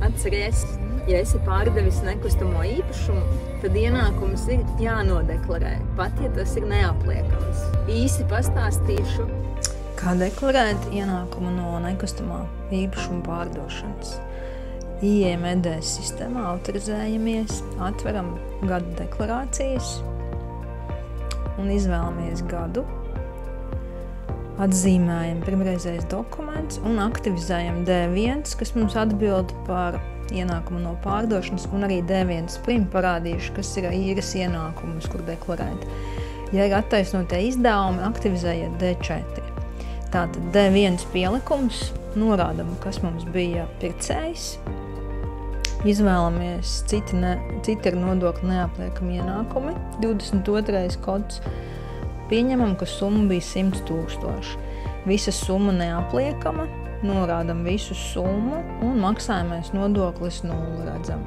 Atceries, ja esi pārdevis nekustamo īpašumu, tad ienākums ir jānodeklarē, pat ja tas ir neapliekams. Īsi pastāstīšu, kā deklarēt ienākumu no nekustamā īpašuma pārdošanas. Ieejam EDS sistēmā, autorizējamies, atveram gadu deklarācijas un izvēlamies gadu. Atzīmējam pirmreizējais dokuments un aktivizējam D1, kas mums atbild par ienākumu no pārdošanas, un arī D1 prim parādījuši, kas ir īres ienākumus, kur deklarēt. Ja ir attaisnotie izdevumi, aktivizējiet D4. Tātad D1 pielikums, norādam, kas mums bija pircējs, izvēlamies citi ar nodokli neapliekami ienākumi, 22. kods, pieņemam, ka summa bija 100 000. Visa summa neapliekama, norādam visu summu un maksājamais nodoklis 0 redzam.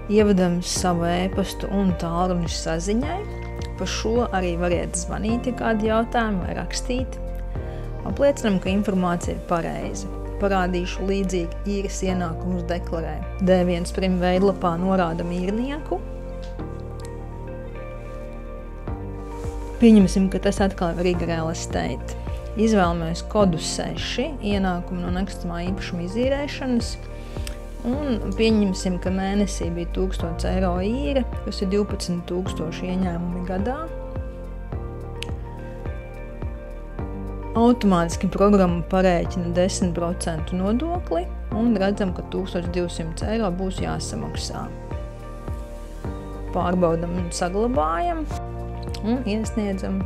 Ievedam savu e-pastu un tālruni saziņai. Par šo arī variet zvanīt, ja kādi jautājumi vai rakstīt. Apliecinam, ka informācija ir pareiza. Parādīšu līdzīgi īres ienākumus deklarē. D1 prim veidlapā norādam īrnieku. Pieņemsim, ka tas atkal ir Riga Real Estate. Izvēlamies kodu 6, ienākumu no nekustamā īpašuma izīrēšanas, un pieņemsim, ka mēnesī bija 1000 eiro īre, kas ir 12 000 ieņēmumi gadā. Automātiski programma parēķina 10% nodokli, un redzam, ka 1200 eiro būs jāsamaksā. Pārbaudam un saglabājam. Un iesniedzam